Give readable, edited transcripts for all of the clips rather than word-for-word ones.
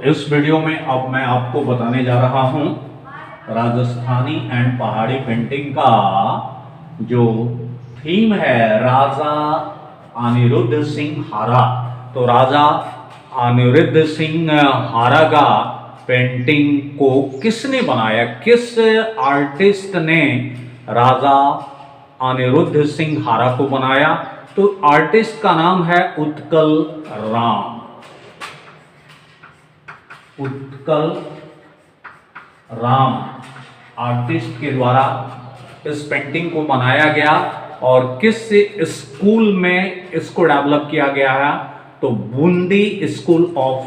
इस वीडियो में अब मैं आपको बताने जा रहा हूं राजस्थानी एंड पहाड़ी पेंटिंग का जो थीम है राजा अनिरुद्ध सिंह हारा। तो राजा अनिरुद्ध सिंह हारा का पेंटिंग को किसने बनाया, किस आर्टिस्ट ने राजा अनिरुद्ध सिंह हारा को बनाया? तो आर्टिस्ट का नाम है उत्कल राम। उत्कल राम आर्टिस्ट के द्वारा इस पेंटिंग को बनाया गया। और किस स्कूल में इसको डेवलप किया गया है? तो बूंदी स्कूल ऑफ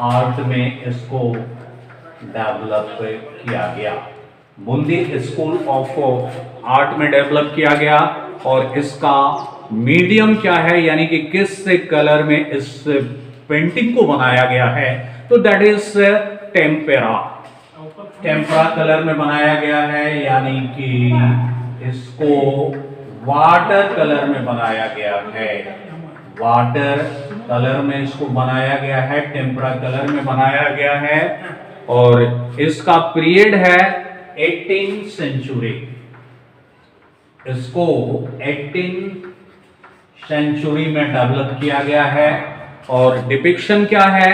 आर्ट में इसको डेवलप किया गया। बूंदी स्कूल ऑफ आर्ट में डेवलप किया गया। और इसका मीडियम क्या है, यानी कि किस कलर में इस पेंटिंग को बनाया गया है? तो that is tempera. Tempera colour में बनाया गया है, यानी कि इसको वाटर कलर में बनाया गया है। वाटर कलर में इसको बनाया गया है, टेम्परा कलर में बनाया गया है। और इसका पीरियड है 18th सेंचुरी। इसको 18th सेंचुरी में डेवलप किया गया है। और डिपिक्शन क्या है,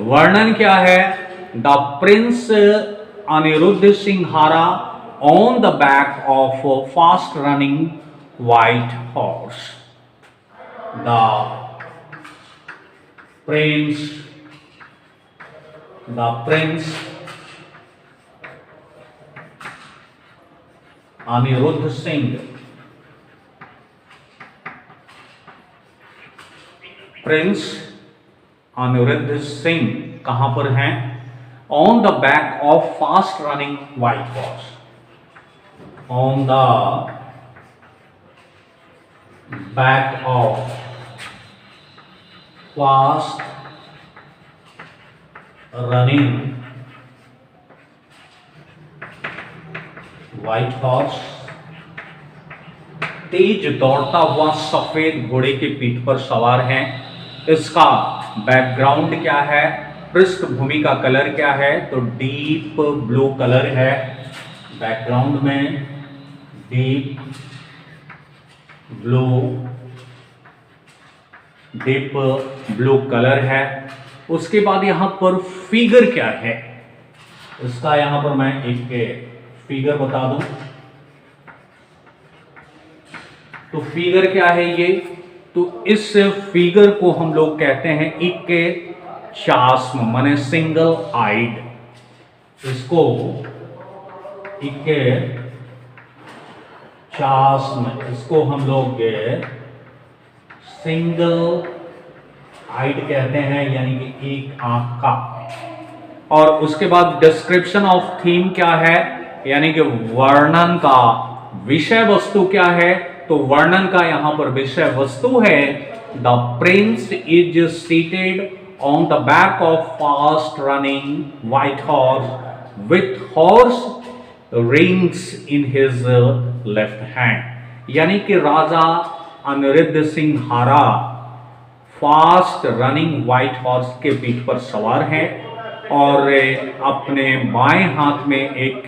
वर्णन क्या है? द प्रिंस अनिरुद्ध सिंह हारा on the back of fast running white horse. The prince Anirudh Singh, prince Anirudh Singh कहां पर हैं? On the back of fast running white horse. On the back of fast running white horse. तेज दौड़ता हुआ सफेद घोड़े के पीठ पर सवार हैं। इसका बैकग्राउंड क्या है, पृष्ठभूमि का कलर क्या है? तो डीप ब्लू कलर है। बैकग्राउंड में डीप ब्लू कलर है। उसके बाद यहां पर फिगर क्या है? इसका यहां पर मैं एक फिगर बता दूं। तो फिगर क्या है ये? तो इस फिगर को हम लोग कहते हैं इक्केचास्म, माने सिंगल आइड। इसको इक्केचास्म, इसको हम लोग सिंगल आइड कहते हैं, यानी कि एक आंख का। और उसके बाद डिस्क्रिप्शन ऑफ थीम क्या है, यानी कि वर्णन का विषय वस्तु क्या है? तो वर्णन का यहां पर विषय वस्तु है the prince is seated on the back of fast running white horse with horse rings in his left hand. यानी कि राजा अनिरुद्ध सिंह हारा फास्ट रनिंग व्हाइट हॉर्स के पीठ पर सवार हैं और अपने बाएं हाथ में एक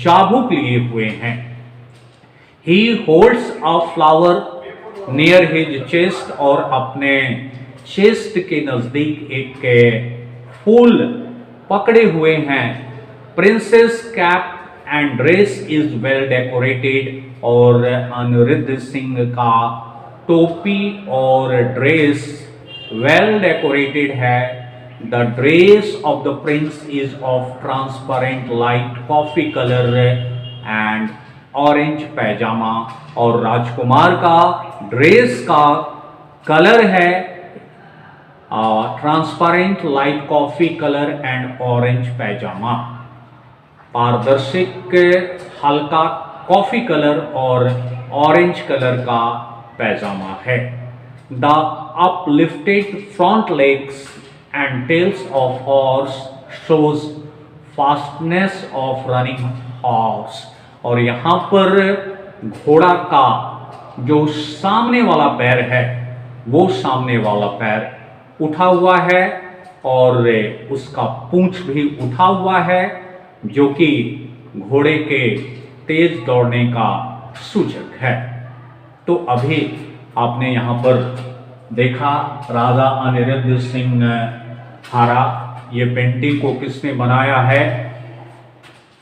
चाबुक लिए हुए हैं। He holds a flower near his chest, और अपने चेस्ट के नजदीक एक फूल पकड़े हुए हैं। Princess cap and dress is well decorated, और अनिरुद्ध सिंह का टोपी और ड्रेस वेल डेकोरेटेड है। The dress of the prince is of transparent light coffee colour and orange pyjama, और राजकुमार का ड्रेस का कलर है transparent light coffee colour and orange pyjama. पारदर्शिक हल्का कॉफी कलर और ऑरेंज कलर का पैजामा है। The uplifted front legs and tails of horse shows fastness of running horse, और यहां पर घोड़ा का जो सामने वाला पैर है वो सामने वाला पैर उठा हुआ है और उसका पूंछ भी उठा हुआ है, जो कि घोड़े के तेज दौड़ने का सूचक है। तो अभी आपने यहाँ पर देखा राजा अनिरुद्ध सिंह हारा, ये पेंटिंग को किसने बनाया है?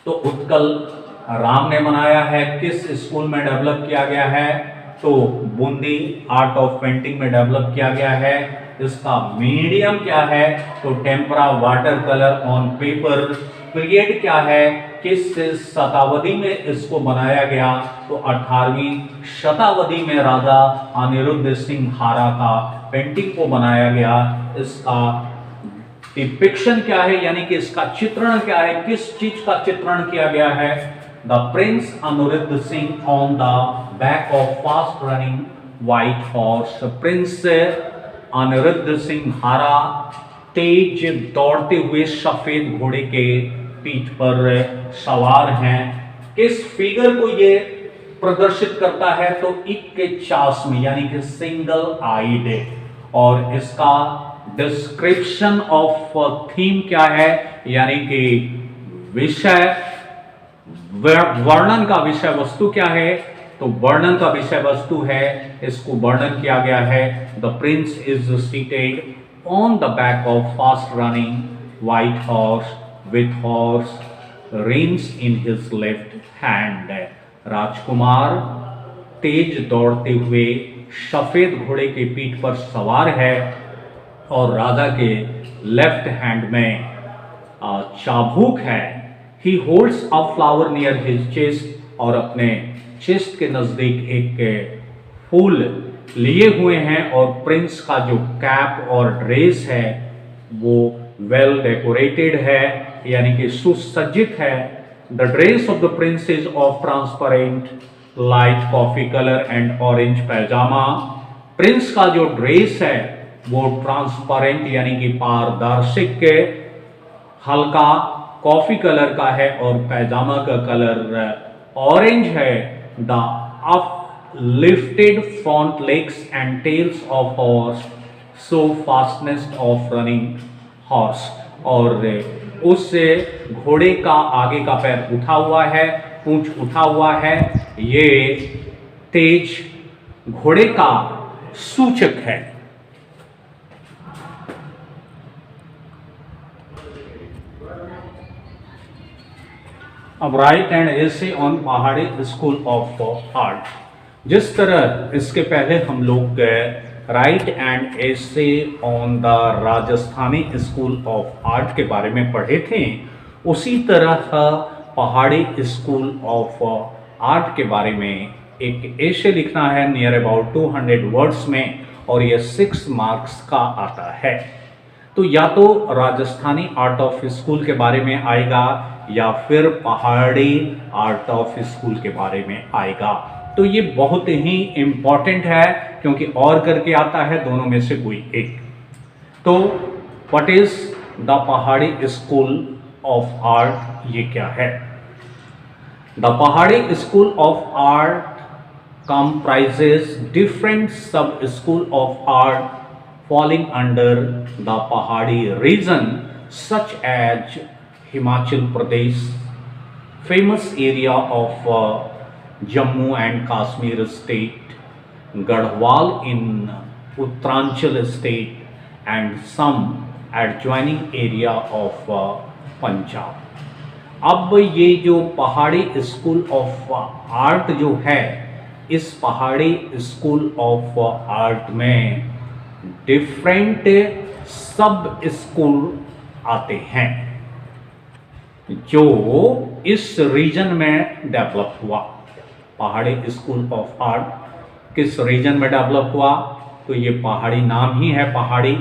तो उत्कल राम ने बनाया है। किस स्कूल में डेवलप किया गया है? तो बूंदी आर्ट ऑफ पेंटिंग में डेवलप किया गया है। इसका मीडियम क्या है? तो tempera water colour on paper. Period क्या है? किस शताब्दी में इसको बनाया गया? तो 18वीं शताब्दी में राजा अनिरुद्ध सिंह हारा का पेंटिंग को बनाया गया। इसका डिपिक्शन क्या है, यानी कि इसका चित्रण क्या है? किस चीज का चित्रण किया गया है? The prince Anirudh Singh on the back of fast running white horse. Prince Anirudh Singh हारा तेज दौड़ते हुए सफेद घोड़े के पीठ पर सवार हैं। किस फिगर को ये प्रदर्शित करता है? तो इक्केचास में, यानी कि सिंगल आइड। और इसका डिस्क्रिप्शन ऑफ थीम क्या है? यानी कि विषय वर्णन का विषय वस्तु क्या है? तो वर्णन का विषय वस्तु है, इसको वर्णन किया गया है। The prince is seated on the back of fast running white horse with horse reins in his left hand। राजकुमार तेज दौड़ते हुए सफेद घोड़े के पीठ पर सवार है और राजा के लेफ्ट हैंड में चाबुक है। ही holds a flower near his chest, और अपने चेस्ट के नजदीक एक फूल लिए हुए हैं। और प्रिंस का जो कैप और ड्रेस है वो वेल डेकोरेटेड है, यानी कि सुसज्जित है। The dress of the prince is of transparent light coffee colour and orange pyjama. Prince का जो ड्रेस है वो ट्रांसपेरेंट यानी कि पारदर्शिक हल्का कॉफी कलर का है और पैजामा का कलर ऑरेंज है। The uplifted front legs and tails of horse show fastness of running horse। और उस घोड़े का आगे का पैर उठा हुआ है, पूंछ उठा हुआ है, ये तेज घोड़े का सूचक है। अब राइट एंड एसे ऑन पहाड़ी स्कूल ऑफ आर्ट। जिस तरह इसके पहले हम लोग right and essay on the Rajasthani school of art के बारे में पढ़े थे, उसी तरह पहाड़ी स्कूल ऑफ आर्ट के बारे में एक एसे लिखना है नियर अबाउट 200 वर्ड्स में, और ये 6 मार्क्स का आता है। तो या तो राजस्थानी आर्ट ऑफ स्कूल के बारे में आएगा या फिर पहाड़ी आर्ट ऑफ स्कूल के बारे में आएगा। तो ये बहुत ही इम्पॉर्टेंट है क्योंकि और करके आता है दोनों में से कोई एक। तो व्हाट इज द पहाड़ी स्कूल ऑफ आर्ट, ये क्या है? द पहाड़ी school of art comprises different sub school of art falling under the Pahadi region, such as Himachal Pradesh, famous area of Jammu and Kashmir state, Garhwal in Uttaranchal state, and some adjoining area of Punjab। अब ये जो पहाड़ी school of art जो है, इस पहाड़ी school of art में different सब स्कूल आते हैं जो इस रीजन में डेवलप हुआ। पहाड़ी स्कूल ऑफ आर्ट किस रीजन में डेवलप हुआ? तो ये पहाड़ी नाम ही है पहाड़ी,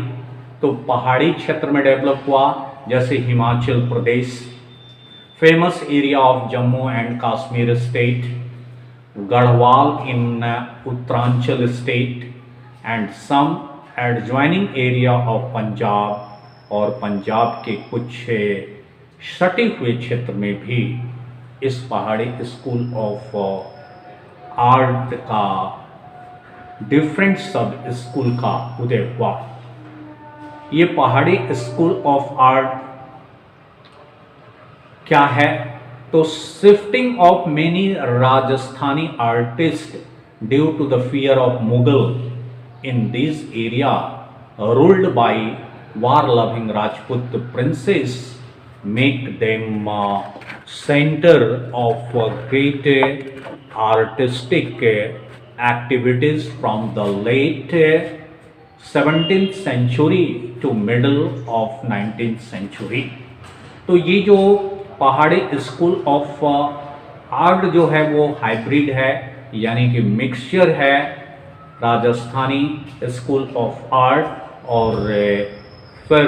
तो पहाड़ी क्षेत्र में डेवलप हुआ, जैसे Himachal Pradesh, famous area of Jammu and Kashmir state, Garhwal in Uttaranchal state, and some adjoining area of Punjab, और पंजाब के कुछ सटे हुए क्षेत्र में भी इस पहाड़ी स्कूल ऑफ आर्ट का डिफरेंट सब स्कूल का उदय हुआ। ये पहाड़ी स्कूल ऑफ आर्ट क्या है? तो shifting of many Rajasthani artist due to the fear of Mughal in this area ruled by war loving Rajput princes make them center of great artistic activities from the late 17th century to middle of 19th century। तो ये जो पहाड़ी school of art जो है वो hybrid है, यानी कि मिक्सचर है राजस्थानी स्कूल ऑफ आर्ट और फिर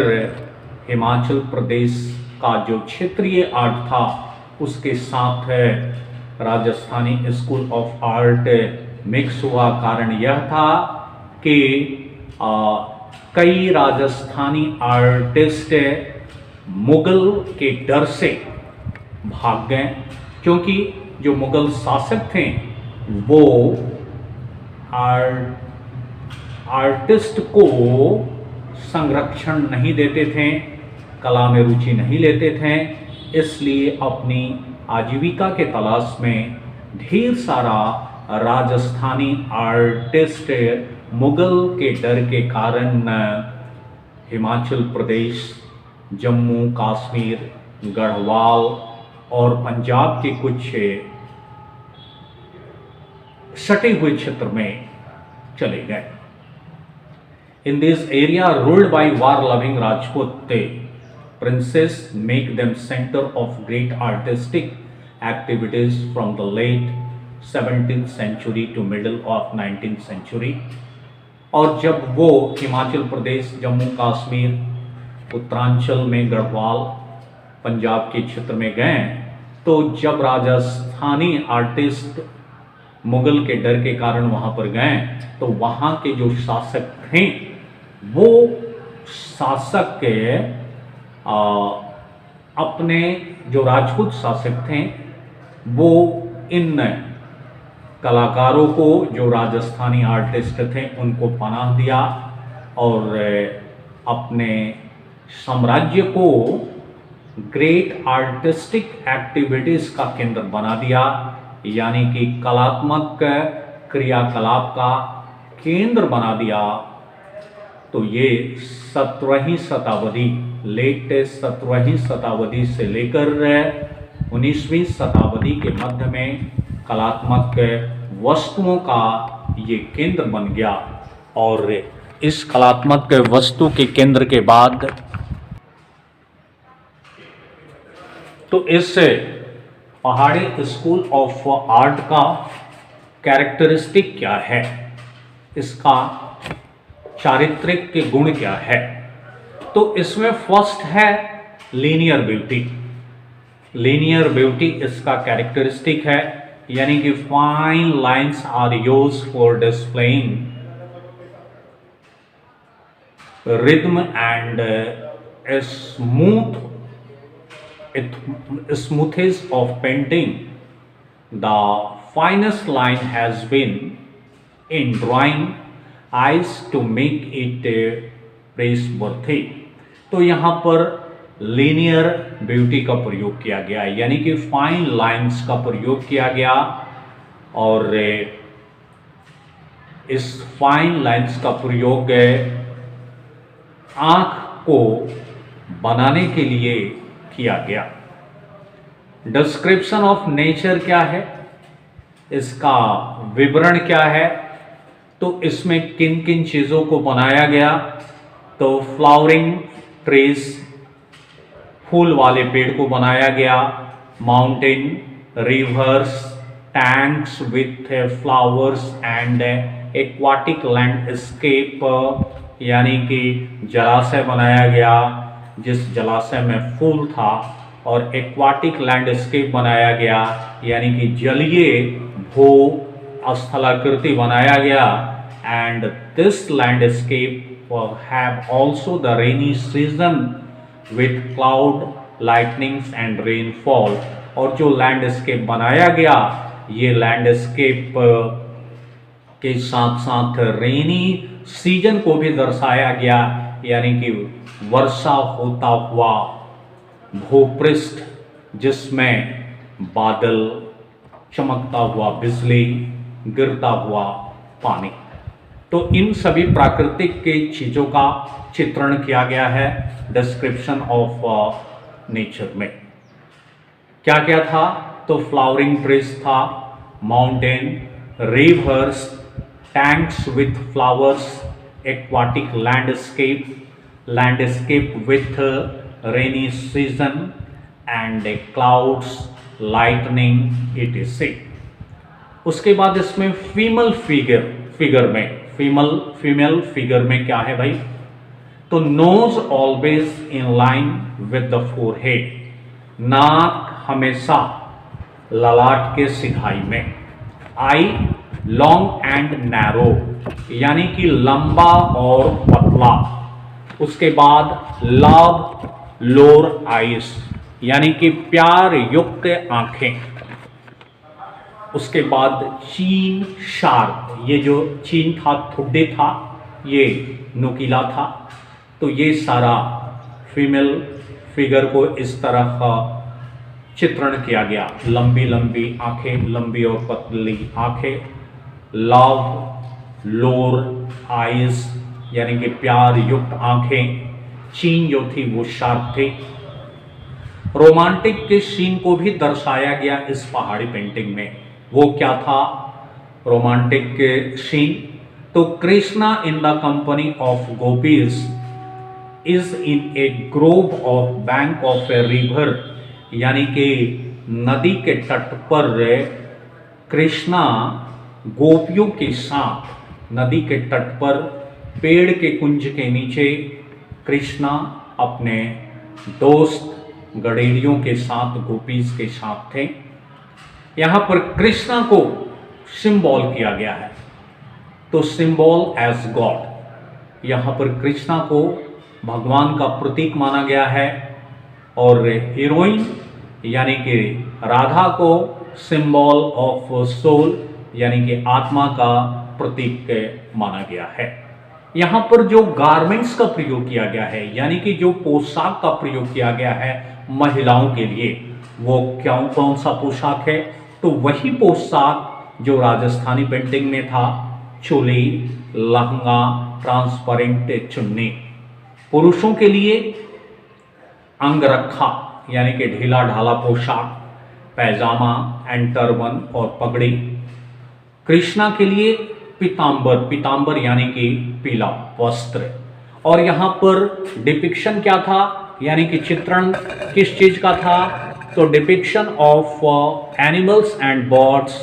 हिमाचल प्रदेश का जो क्षेत्रीय आर्ट था उसके साथ Rajasthani school of art mix हुआ। कारण यह था कि कई राजस्थानी आर्टिस्ट मुगल के डर से भाग गए, क्योंकि जो मुगल शासक थे वो आर्टिस्ट को संरक्षण नहीं देते थे, कला में रुचि नहीं लेते थे, इसलिए अपनी आजीविका के तलाश में ढेर सारा राजस्थानी आर्टिस्ट मुगल के डर के कारण हिमाचल प्रदेश, जम्मू कश्मीर, गढ़वाल और पंजाब के कुछ सटे हुए क्षेत्र में चले गए। In this area ruled by war-loving Rajput princes make them center of great artistic activities from the late 17th century to middle of 19th century। और जब वो हिमाचल प्रदेश, जम्मू कश्मीर, उत्तरांचल में गढ़वाल, पंजाब के क्षेत्र में गए, तो जब राजस्थानी आर्टिस्ट मुगल के डर के कारण वहाँ पर गए तो वहाँ के जो शासक थे वो शासक के अपने जो राजपूत शासक थे वो इन कलाकारों को, जो राजस्थानी आर्टिस्ट थे, उनको पनाह दिया और अपने साम्राज्य को ग्रेट आर्टिस्टिक एक्टिविटीज़ का केंद्र बना दिया, यानी कि कलात्मक क्रियाकलाप का केंद्र बना दिया। तो ये 17वीं शताब्दी, लेट 17वीं शताब्दी से लेकर 19वीं शताब्दी के मध्य में कलात्मक वस्तुओं का ये केंद्र बन गया। और इस कलात्मक वस्तु के केंद्र के बाद तो इस पहाड़ी स्कूल ऑफ आर्ट का कैरेक्टरिस्टिक क्या है, इसका चारित्रिक के गुण क्या है? तो इसमें फर्स्ट है लीनियर ब्यूटी। लीनियर ब्यूटी इसका कैरेक्टरिस्टिक है, यानी कि fine lines are used for displaying rhythm and smoothness of painting. The finest line has been in drawing eyes to make it praiseworthy। तो यहाँ पर लीनियर ब्यूटी का प्रयोग किया गया, यानी कि फाइन लाइंस का प्रयोग किया गया, और इस फाइन लाइंस का प्रयोग आँख को बनाने के लिए किया गया। डिस्क्रिप्शन ऑफ नेचर क्या है, इसका विवरण क्या है? तो इसमें किन किन चीज़ों को बनाया गया? तो फ्लावरिंग ट्रीज, फूल वाले पेड़ को बनाया गया, mountain, reverse, tanks with flowers and aquatic landscape, यानी कि जलाशय बनाया गया जिस जलाशय में फूल था, और एक्वाटिक लैंडस्केप बनाया गया, यानी कि जलीय भू स्थलाकृति बनाया गया। And this landscape have also the rainy season with cloud, lightnings and rainfall. और जो लैंडस्केप बनाया गया, ये लैंडस्केप के साथ साथ रेनी सीजन को भी दर्शाया गया, यानी कि वर्षा होता हुआ भूपृष्ठ जिसमें बादल, चमकता हुआ बिजली, गिरता हुआ पानी। तो इन सभी प्राकृतिक के चीज़ों का चित्रण किया गया है डिस्क्रिप्शन ऑफ नेचर में। क्या क्या था? तो फ्लावरिंग ट्रीज था, mountain, reverse, tanks with flowers, aquatic landscape with rainy season and clouds, lightning etc। उसके बाद इसमें फीमेल फिगर में क्या है भाई? तो nose always in line with the forehead, नाक हमेशा ललाट के सिधाई में। आई लॉन्ग एंड नैरो, यानी कि लंबा और पतला। उसके बाद लव लोअर आइज, यानी कि प्यार युक्त आंखें। उसके बाद चीन शार्प, ये जो चीन था, ठुड्डे था, ये नुकीला था। तो ये सारा फीमेल फिगर को इस तरह का चित्रण किया गया। लंबी लंबी आंखें, लंबी और पतली आंखें, लव लोअर आइज, यानी कि प्यार युक्त आंखें। चीन जो थी वो शार्प थी। रोमांटिक के सीन को भी दर्शाया गया इस पहाड़ी पेंटिंग में। वो क्या था रोमांटिक के सीन? तो Krishna in the company of gopis is in A Grove of bank of a river, यानी कि नदी के तट पर कृष्णा गोपियों के साथ नदी के तट पर पेड़ के कुंज के नीचे कृष्णा अपने दोस्त गडेरियों के साथ, गोपीज के साथ थे। यहाँ पर कृष्णा को सिंबल किया गया है, तो सिंबल एज गॉड। यहाँ पर कृष्णा को भगवान का प्रतीक माना गया है और हीरोइन यानी कि राधा को सिंबल ऑफ सोल, यानी कि आत्मा का प्रतीक माना गया है। यहाँ पर जो गारमेंट्स का प्रयोग किया गया है, यानी कि जो पोशाक का प्रयोग किया गया है महिलाओं के लिए, वो कौन सा पोशाक है? तो वही पोशाक जो राजस्थानी पेंटिंग में था, चोली, लहंगा, ट्रांसपेरेंट चुन्नी। पुरुषों के लिए अंगरखा, यानी कि ढीला ढाला पोशाक, पैजामा एंड टर्बन और पगड़ी। कृष्णा के लिए पीतांबर यानी कि पीला वस्त्र। और यहाँ पर डिपिक्शन क्या था, यानी कि चित्रण किस चीज का था? तो depiction of animals and birds,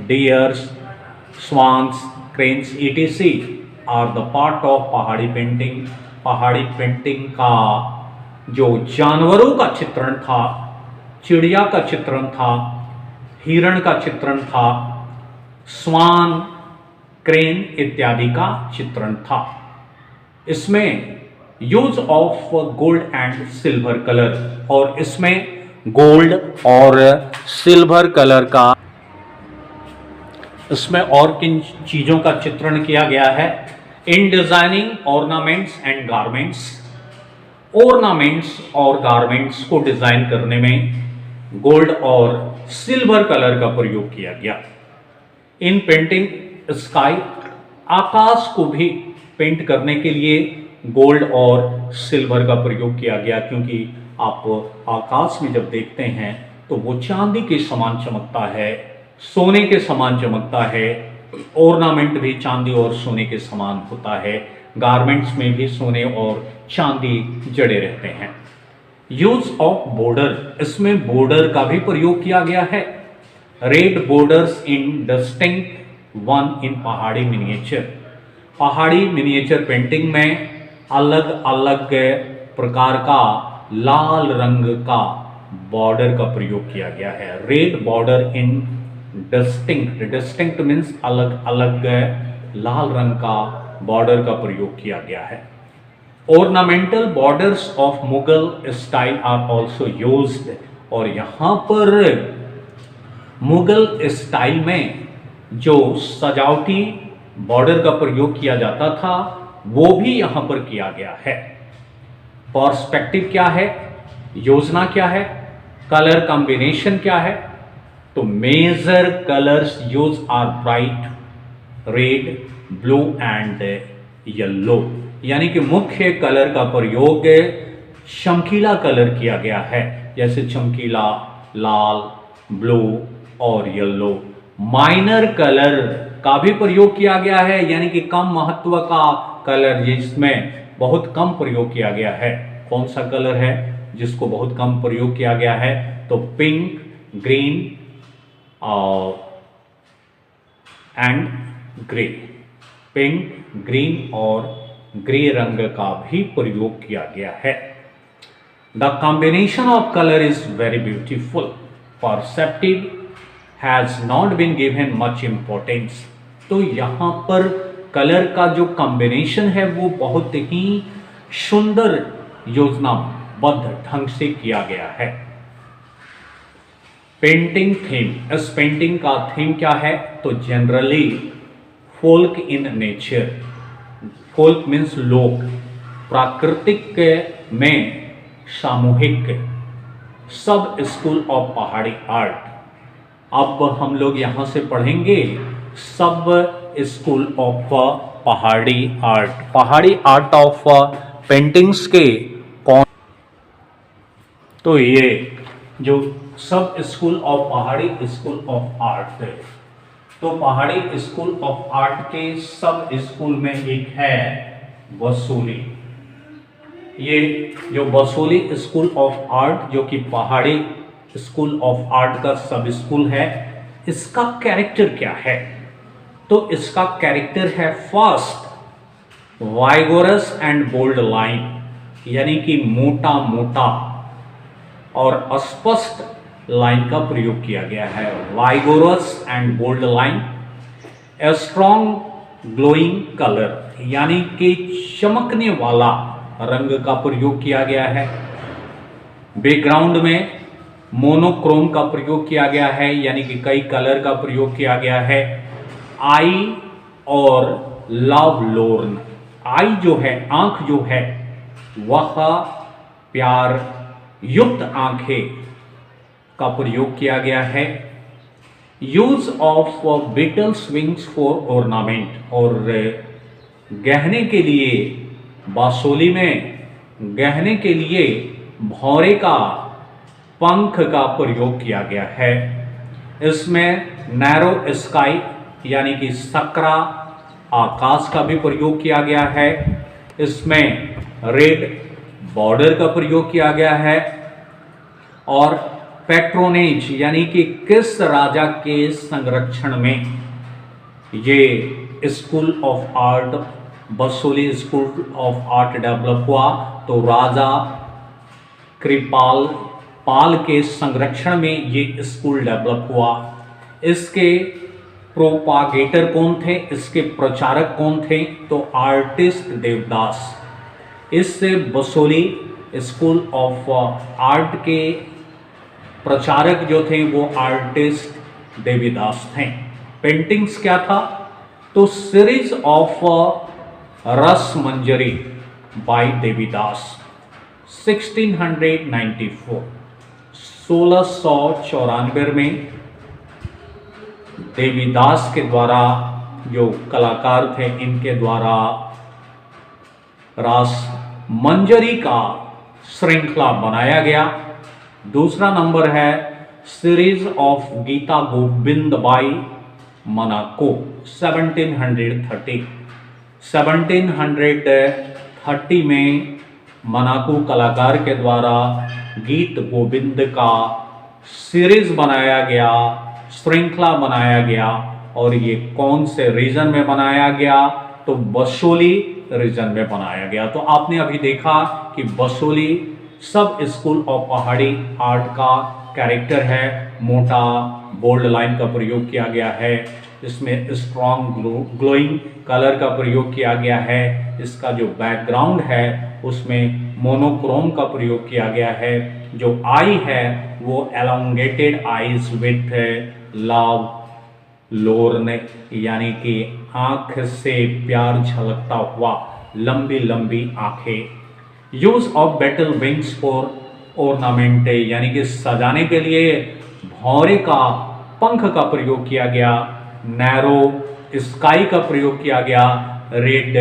deers, swans, cranes etc are the part of Pahari painting. Pahari painting का जो जानवरों का चित्रण था, चिड़िया का चित्रण था, हिरण का चित्रण था, स्वान, क्रेन इत्यादि का चित्रण था। इसमें use of gold and silver colour, और इसमें गोल्ड और सिल्वर कलर का, इसमें और किन चीजों का चित्रण किया गया है? In designing ornaments and garments. Ornaments और गारमेंट्स को डिजाइन करने में गोल्ड और सिल्वर कलर का प्रयोग किया गया। इन पेंटिंग स्काई, आकाश को भी पेंट करने के लिए गोल्ड और सिल्वर का प्रयोग किया गया, क्योंकि आप आकाश में जब देखते हैं तो वो चांदी के समान चमकता है, सोने के समान चमकता है। ऑर्नामेंट भी चांदी और सोने के समान होता है। गारमेंट्स में भी सोने और चांदी जड़े रहते हैं। यूज ऑफ बॉर्डर, इसमें बॉर्डर का भी प्रयोग किया गया है। Red borders in distinct one in पहाड़ी मिनिएचर। पहाड़ी मिनिएचर पेंटिंग में अलग अलग प्रकार का लाल रंग का बॉर्डर का प्रयोग किया गया है। Red border in distinct, distinct means अलग अलग लाल रंग का बॉर्डर का प्रयोग किया गया है। Ornamental borders of Mughal style are also used, और यहाँ पर मुगल स्टाइल में जो सजावटी बॉर्डर का प्रयोग किया जाता था वो भी यहां पर किया गया है। पर्सपेक्टिव क्या है, योजना क्या है, कलर कॉम्बिनेशन क्या है, तो major colours use are bright red, blue and yellow, यानी कि मुख्य कलर का प्रयोग चमकीला कलर किया गया है, जैसे चमकीला लाल, ब्लू और येलो। माइनर कलर का भी प्रयोग किया गया है, यानी कि कम महत्व का कलर जिसमें बहुत कम प्रयोग किया गया है। कौन सा कलर है जिसको बहुत कम प्रयोग किया गया है, तो pink, green and grey. Pink, green और ग्रे रंग का भी प्रयोग किया गया है। The combination of colour is very beautiful, perceptive has not been given much importance. तो यहां पर कलर का जो कॉम्बिनेशन है वो बहुत ही सुंदर योजनाबद्ध ढंग से किया गया है। पेंटिंग थीम, इस पेंटिंग का थीम क्या है, तो generally folk in nature. Folk means लोक, प्राकृतिक में सामूहिक, सब स्कूल ऑफ पहाड़ी आर्ट। अब हम लोग यहां से पढ़ेंगे सब स्कूल ऑफ पहाड़ी आर्ट। पहाड़ी आर्ट ऑफ पेंटिंग्स के कौन, तो ये जो सब स्कूल ऑफ पहाड़ी स्कूल ऑफ आर्ट है, तो पहाड़ी स्कूल ऑफ आर्ट के सब स्कूल में एक है बसोली। ये जो बसोली स्कूल ऑफ आर्ट जो कि पहाड़ी स्कूल ऑफ आर्ट का सब स्कूल है, इसका कैरेक्टर क्या है, तो इसका कैरेक्टर है फास्ट, वाइगोरस एंड बोल्ड लाइन, यानी कि मोटा मोटा और स्पष्ट लाइन का प्रयोग किया गया है। Vigorous and bold line, a strong glowing colour, यानी कि चमकने वाला रंग का प्रयोग किया गया है। बैकग्राउंड में मोनोक्रोम का प्रयोग किया गया है, यानी कि कई कलर का प्रयोग किया गया है। आई और लव लोर्न, आई जो है आंख जो है वह प्यार युक्त आंखें का प्रयोग किया गया है। Use of beetles wings for ornament, और गहने के लिए बांसुरी में गहने के लिए भौरे का पंख का प्रयोग किया गया है। इसमें नैरो स्काई, यानी कि सकरा आकाश का भी प्रयोग किया गया है। इसमें रेड बॉर्डर का प्रयोग किया गया है। और पैट्रोनेज, यानी कि किस राजा के संरक्षण में ये school of art, Basoli school of art develop हुआ, तो राजा कृपाल पाल के संरक्षण में ये स्कूल डेवलप हुआ। इसके प्रोपागेटर कौन थे, इसके प्रचारक कौन थे, तो आर्टिस्ट देवदास। इस बसोली स्कूल ऑफ आर्ट के प्रचारक जो थे वो आर्टिस्ट देवीदास थे। पेंटिंग्स क्या था, तो सीरीज ऑफ रस मंजरी बाय देवीदास 1694, 1694 में देवीदास के द्वारा, जो कलाकार थे इनके द्वारा रास मंजरी का श्रृंखला बनाया गया। दूसरा नंबर है series of Gita Govind by Manaku 1730। 1730 में मनाको कलाकार के द्वारा गीत गोविंद का सीरीज बनाया गया, श्रृंखला बनाया गया। और ये कौन से रीजन में बनाया गया, तो बसोली रीजन में बनाया गया। तो आपने अभी देखा कि बसोली सब स्कूल ऑफ पहाड़ी आर्ट का कैरेक्टर है, मोटा बोल्ड लाइन का प्रयोग किया गया है। इसमें स्ट्रॉन्ग ग्लोइंग कलर का प्रयोग किया गया है। इसका जो बैकग्राउंड है उसमें मोनोक्रोम का प्रयोग किया गया है। जो आई है वो एलोंगेटेड आईज विथ लव लोर्न, यानी कि आंख से प्यार झलकता हुआ लंबी लंबी आंखें। Use of battle wings for ornament, यानी कि सजाने के लिए भौरे का पंख का प्रयोग किया गया। नैरो स्काई का प्रयोग किया गया। रेड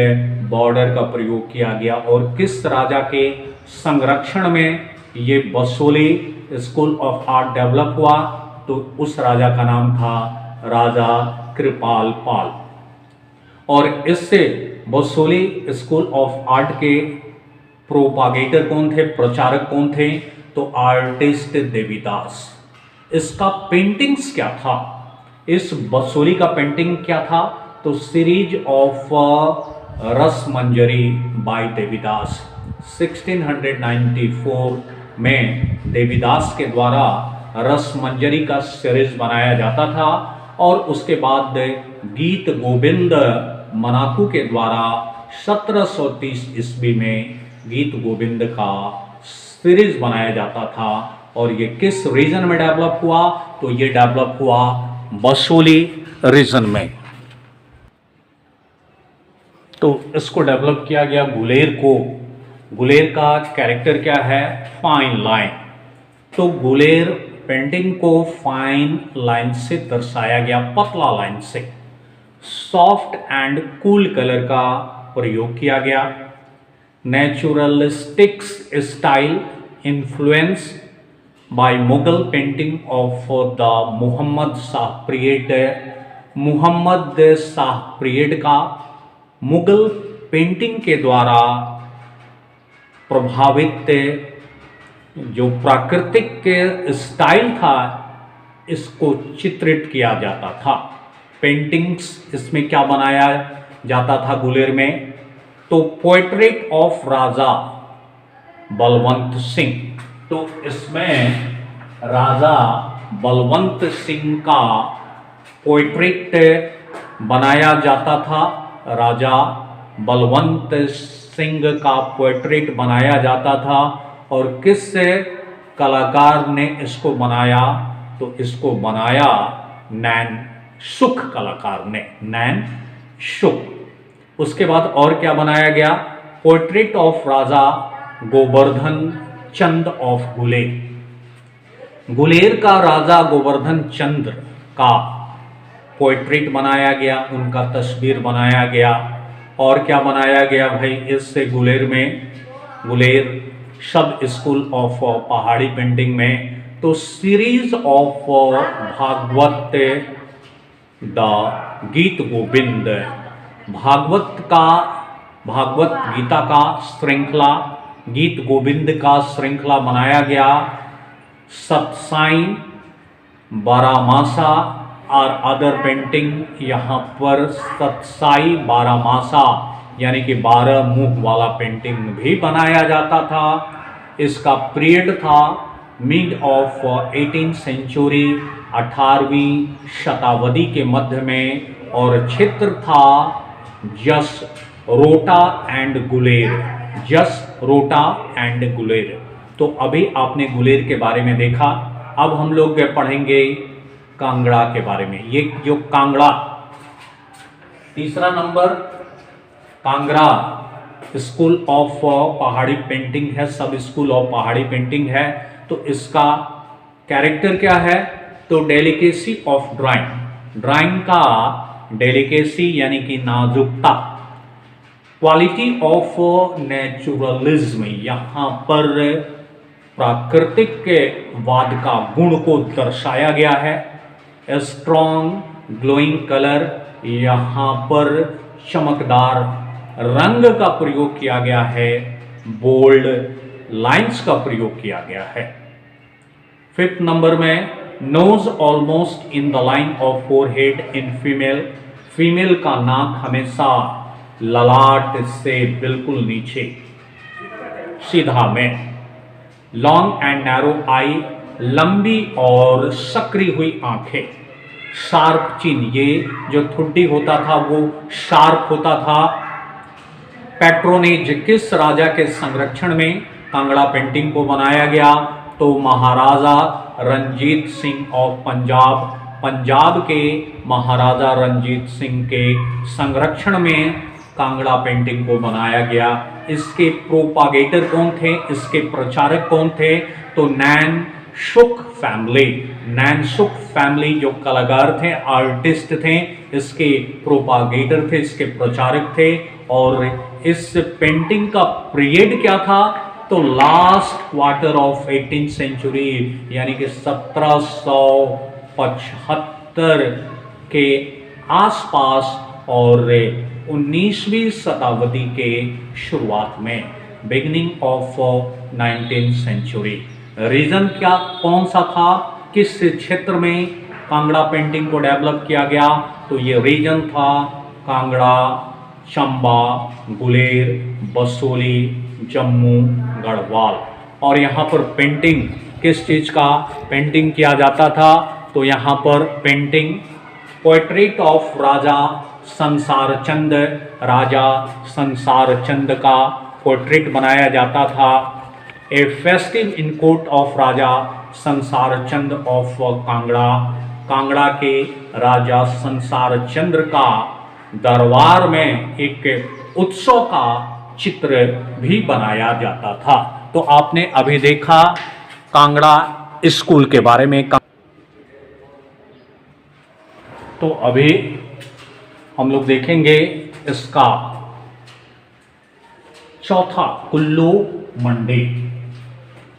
बॉर्डर का प्रयोग किया गया। और किस राजा के संरक्षण में ये Basoli school of art develop हुआ? तो उस राजा का नाम था राजा कृपाल पाल। और इससे बसोली स्कूल ऑफ आर्ट के प्रोपागेटर कौन थे, प्रचारक कौन थे? तो आर्टिस्ट देवीदास। इसका पेंटिंग्स क्या था? इस बसोली का पेंटिंग क्या था? तो सीरीज ऑफ रस मंजरी बाय देवीदास। 1694 में देवीदास के द्वारा रस मंजरी का सीरीज बनाया जाता था। और उसके बाद गीत गोविंद मनाकू के द्वारा 1730 ईस्वी में गीत गोविंद का सीरीज बनाया जाता था। और ये किस रीजन में डेवलप हुआ? तो ये डेवलप हुआ बसोली रीजन में। तो इसको डेवलप किया गया गुलेर को। गुलेर का कैरेक्टर क्या है? Fine line. तो गुलेर पेंटिंग को फाइन लाइन से दर्शाया गया, पतला लाइन से। सॉफ्ट एंड कूल कलर का प्रयोग किया गया। Naturalistics style influence by Mughal painting of the Mohammad Shah period. Mohammad Shah period का मुगल पेंटिंग के द्वारा प्रभावित जो प्राकृतिक स्टाइल था, इसको चित्रित किया जाता था। पेंटिंग्स इसमें क्या बनाया जाता था गुलेर में? तो पोर्ट्रेट ऑफ राजा बलवंत सिंह। तो इसमें राजा बलवंत सिंह का पोर्ट्रेट बनाया जाता था। राजा बलवंत सिंह का पोर्ट्रेट बनाया जाता था। और किस कलाकार ने इसको बनाया? तो इसको बनाया नैन सुख कलाकार ने, नैन सुख। उसके बाद और क्या बनाया गया? Portrait of Raja Govardhan Chand of Guler. Guler का राजा गोवर्धन चंद्र का पोर्ट्रेट बनाया गया, उनका तस्वीर बनाया गया। और क्या बनाया गया भाई इससे गुलेर में? गुलेर सब स्कूल ऑफ पहाड़ी पेंटिंग में तो सीरीज ऑफ भागवत द गीत गोविंद, भागवत गीता का श्रृंखला, गीत गोविंद का श्रृंखला बनाया गया। सतसाई, बारामासा और अदर पेंटिंग। यहाँ पर सतसाई बारामासा यानी कि 12 मुख वाला पेंटिंग भी बनाया जाता था। इसका पीरियड था मिड ऑफ 18th सेंचुरी, 18वीं शताब्दी के मध्य में। और क्षेत्र था जस रोटा एंड गुलेर, जस रोटा एंड गुलेर। तो अभी आपने गुलेर के बारे में देखा। अब हम लोग पढ़ेंगे कांगड़ा के बारे में। ये जो कांगड़ा, तीसरा number Kangra school of Pahari painting है, सब स्कूल ऑफ पहाड़ी पेंटिंग है। तो इसका कैरेक्टर क्या है? तो डेलिकेसी ऑफ ड्राइंग, ड्राइंग का डेलिकेसी यानी कि नाजुकता। क्वालिटी ऑफ नेचुरलिज्म, यहाँ पर प्राकृतिक के वाद का गुण को दर्शाया गया है। स्ट्रॉन्ग ग्लोइंग कलर, यहाँ पर चमकदार रंग का प्रयोग किया गया है। बोल्ड लाइंस का प्रयोग किया गया है। 5th नंबर में nose almost in the line of forehead in female, female का नाक हमेशा ललाट से बिल्कुल नीचे सीधा में। लॉन्ग एंड नैरो आई, लंबी और सकरी हुई आंखें। शार्प चिन, ये जो ठुड्डी होता था वो शार्प होता था। पैट्रोनेज, किस राजा के संरक्षण में कांगड़ा पेंटिंग को बनाया गया? तो महाराजा रंजीत सिंह ऑफ पंजाब, पंजाब के महाराजा रंजीत सिंह के संरक्षण में कांगड़ा पेंटिंग को बनाया गया। इसके प्रोपागेटर कौन थे, इसके प्रचारक कौन थे, तो नैन शुक फैमिली। नैन शुक फैमिली जो कलाकार थे, आर्टिस्ट थे, इसके प्रोपागेटर थे, इसके प्रचारक थे। और इस पेंटिंग का पीरियड क्या था, तो last quarter of 18th century, यानी कि 1775 के आसपास और 19वीं शताब्दी के शुरुआत में, beginning of 19th century. Reason क्या कौन सा था, किस क्षेत्र में कांगड़ा पेंटिंग को डेवलप किया गया, तो ये रीजन था कांगड़ा, चंबा, गुलेर, बसोली, जम्मू, गढ़वाल। और यहाँ पर पेंटिंग किस चीज़ का पेंटिंग किया जाता था, तो यहाँ पर पेंटिंग पोर्ट्रेट ऑफ राजा संसार चंद, राजा संसार चंद का पोर्ट्रेट बनाया जाता था। ए फेस्टिव इन कोर्ट ऑफ राजा संसार चंद ऑफ कांगड़ा, कांगड़ा के राजा संसार चंद्र का दरबार में एक उत्सव का चित्र भी बनाया जाता था। तो आपने अभी देखा कांगड़ा स्कूल के बारे में। तो अभी हम लोग देखेंगे इसका चौथा, कुल्लू मंडी।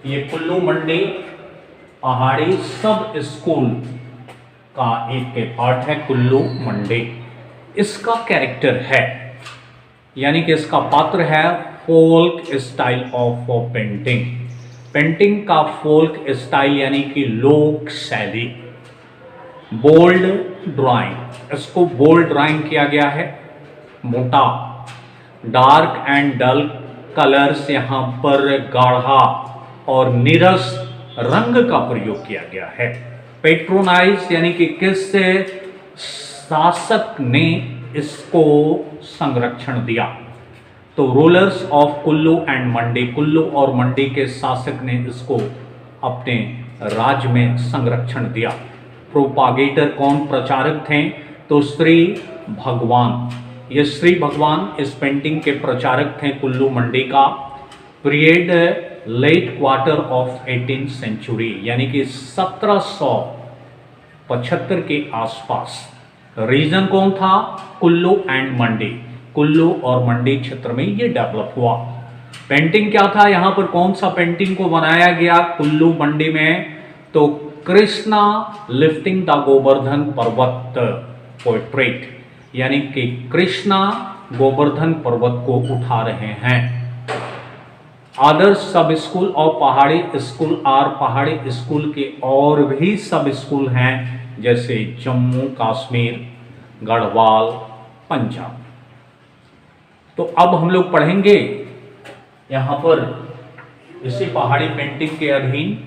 ये कुल्लू मंडी पहाड़ी सब स्कूल का एक पार्ट है, कुल्लू मंडी। इसका कैरेक्टर है, यानी कि इसका पात्र है folk style of painting. Painting का फोल्क स्टाइल यानी कि लोक शैली। बोल्ड ड्राइंग, इसको बोल्ड ड्राइंग किया गया है, मोटा। डार्क एंड डल कलर्स, यहाँ पर गाढ़ा और नीरस रंग का प्रयोग किया गया है। पेट्रोनाइज यानी कि किस शासक ने इसको संरक्षण दिया, तो रूलर्स ऑफ कुल्लू एंड मंडी, कुल्लू और मंडी के शासक ने इसको अपने राज्य में संरक्षण दिया। प्रोपागेटर कौन प्रचारक थे, तो श्री भगवान। ये श्री भगवान इस पेंटिंग के प्रचारक थे कुल्लू मंडी का। Period late quarter of 18th century, यानी कि 1775 के आसपास। रीजन कौन था, कुल्लू एंड मंडी, कुल्लू और मंडी क्षेत्र में ये डेवलप हुआ। पेंटिंग क्या था, यहाँ पर कौन सा पेंटिंग को बनाया गया कुल्लू मंडी में, तो कृष्णा लिफ्टिंग द गोवर्धन पर्वत पोर्ट्रेट, यानी कि कृष्णा गोवर्धन पर्वत को उठा रहे हैं। आदर्श सब स्कूल और पहाड़ी स्कूल आर, पहाड़ी स्कूल के और भी सब स्कूल हैं, जैसे जम्मू कश्मीर, गढ़वाल, पंजाब। तो अब हम लोग पढ़ेंगे यहाँ पर इसी पहाड़ी पेंटिंग के अधीन,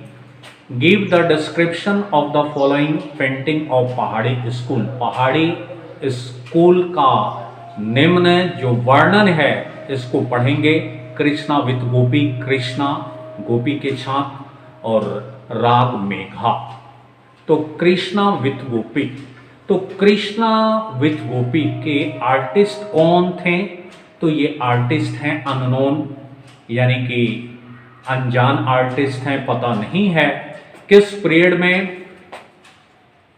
give the description of the following painting of पहाड़ी स्कूल। पहाड़ी स्कूल का निम्न जो वर्णन है इसको पढ़ेंगे। कृष्णा विथ गोपी, कृष्णा गोपी के साथ, और राग मेघा। तो कृष्णा विथ गोपी, तो कृष्णा विथ गोपी के आर्टिस्ट कौन थे, तो ये आर्टिस्ट हैं अननोन, यानी कि अनजान आर्टिस्ट हैं, पता नहीं है किस पीरियड में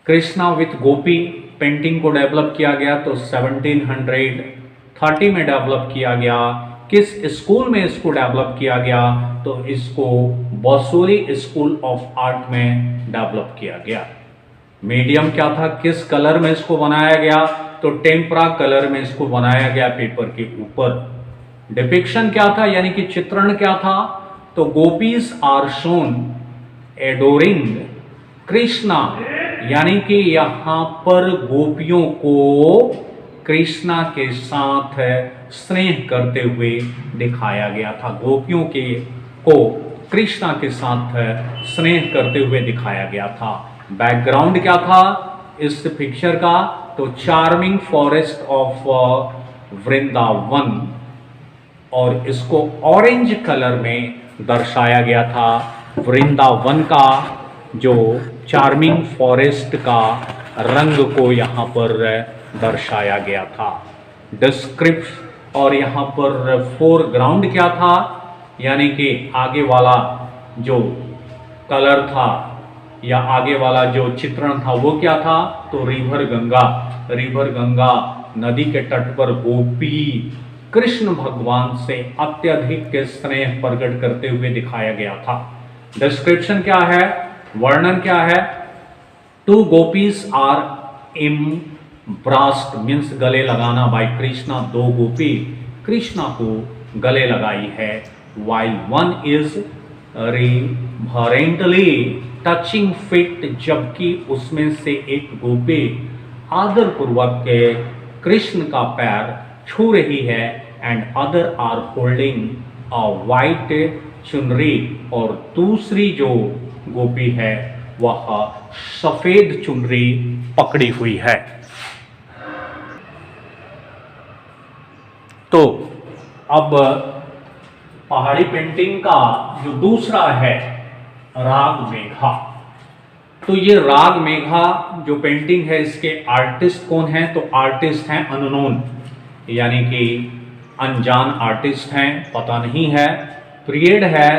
कृष्णा विथ गोपी पेंटिंग को डेवलप किया गया, तो 1730 में डेवलप किया गया। किस स्कूल में इसको डेवलप किया गया, तो इसको बसोली स्कूल ऑफ आर्ट में डेवलप किया गया। मीडियम क्या था, किस कलर में इसको बनाया गया, तो टेम्परा कलर में इसको बनाया गया पेपर के ऊपर। डिपिक्शन क्या था, यानी कि चित्रण क्या था, तो gopis are shown adorning Krishna, यानी कि यहाँ पर गोपियों को कृष्णा के साथ स्नेह करते हुए दिखाया गया था। गोपियों को कृष्णा के साथ स्नेह करते हुए दिखाया गया था। बैकग्राउंड क्या था इस पिक्चर का, तो चार्मिंग फॉरेस्ट ऑफ वृंदावन, और इसको ऑरेंज कलर में दर्शाया गया था। वृंदावन का जो चार्मिंग फॉरेस्ट का रंग को यहाँ पर दर्शाया गया था। और यहाँ पर फोरग्राउंड क्या था, यानी कि आगे वाला जो कलर था या आगे वाला जो चित्रण था वो क्या था, तो रिवर गंगा नदी के तट पर गोपी कृष्ण भगवान से अत्यधिक स्नेह प्रकट करते हुए दिखाया गया था। डिस्क्रिप्शन क्या है, वर्णन क्या है, टू गोपीज आर एम्ब्रास्ड मीन्स गले लगाना बाय कृष्णा, दो गोपी कृष्णा को गले लगाई है, while one is reverently touching feet, जबकि उसमें से एक गोपी आदर पूर्वक के कृष्ण का पैर छू रही है, and other are holding a white chunri, और दूसरी जो गोपी है वह सफेद चुनरी पकड़ी हुई है। तो अब पहाड़ी पेंटिंग का जो दूसरा है राग मेघा, तो ये राग मेघा जो पेंटिंग है इसके आर्टिस्ट कौन है, तो आर्टिस्ट हैं अननोन, यानी कि अनजान आर्टिस्ट हैं, पता नहीं है। पीरियड है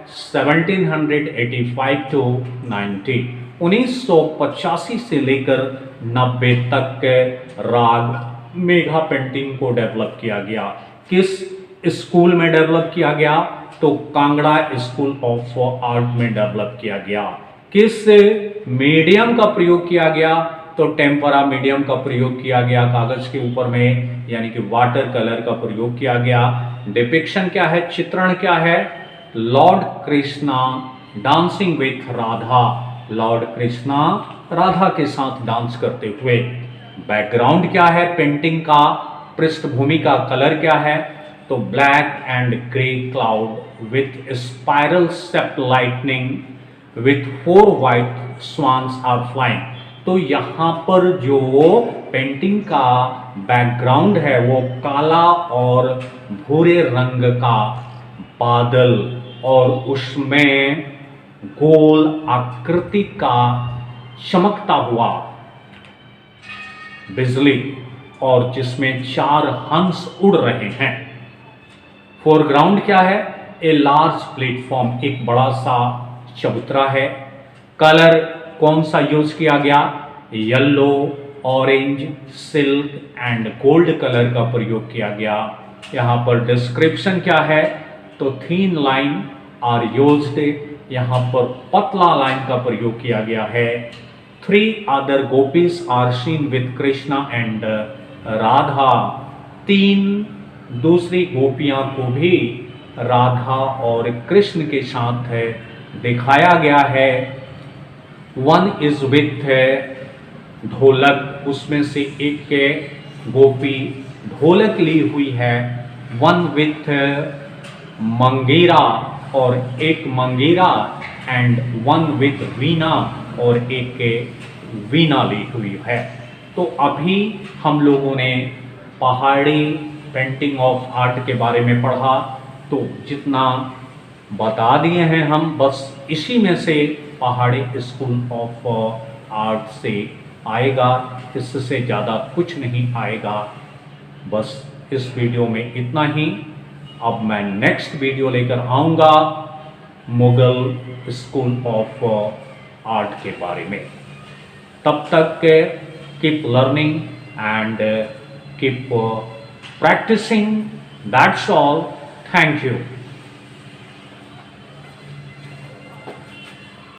1785 टू 90, 1985 से लेकर 90 तक के राग मेघा पेंटिंग को डेवलप किया गया। किस स्कूल में डेवलप किया गया, तो कांगड़ा स्कूल ऑफ आर्ट में डेवलप किया गया। किस मीडियम का प्रयोग किया गया, तो टेम्परा मीडियम का प्रयोग किया गया कागज के ऊपर में, यानी कि वाटर कलर का प्रयोग किया गया। डिपिक्शन क्या है, चित्रण क्या है, Lord Krishna dancing with Radha, Lord Krishna Radha के साथ डांस करते हुए। बैकग्राउंड क्या है पेंटिंग का, पृष्ठभूमि का कलर क्या है, तो black and grey cloud with spiral shaped lightning with 4 white swans are flying. तो यहाँ पर जो पेंटिंग का बैकग्राउंड है वो काला और भूरे रंग का बादल, और उसमें गोल आकृति का चमकता हुआ बिजली, और जिसमें 4 हंस उड़ रहे हैं। फोरग्राउंड क्या है, ए लार्ज प्लेटफॉर्म, एक बड़ा सा चबूतरा है। कलर कौन सा यूज किया गया, yellow, orange, silk and gold colour का प्रयोग किया गया। यहाँ पर डिस्क्रिप्शन क्या है, तो थीन लाइन आर यूज्ड, यहाँ पर पतला लाइन का प्रयोग किया गया है। 3 other gopis are seen with Krishna and Radha, 3 दूसरी गोपियां को भी राधा और कृष्ण के साथ दिखाया गया है। 1 इज विथ ढोलक, उसमें से एक के गोपी ढोलक ली हुई है। 1 विथ मंगीरा, और एक मंगीरा, एंड 1 विथ वीणा, और एक के वीणा ली हुई है। तो अभी हम लोगों ने पहाड़ी पेंटिंग ऑफ आर्ट के बारे में पढ़ा, तो जितना बता दिए हैं हम, बस इसी में से पहाड़ी स्कूल ऑफ आर्ट से आएगा, इससे ज़्यादा कुछ नहीं आएगा। बस इस वीडियो में इतना ही। अब मैं नेक्स्ट वीडियो लेकर आऊँगा मुगल स्कूल ऑफ आर्ट के बारे में। तब तक keep learning and keep practicing. That's all. Thank you.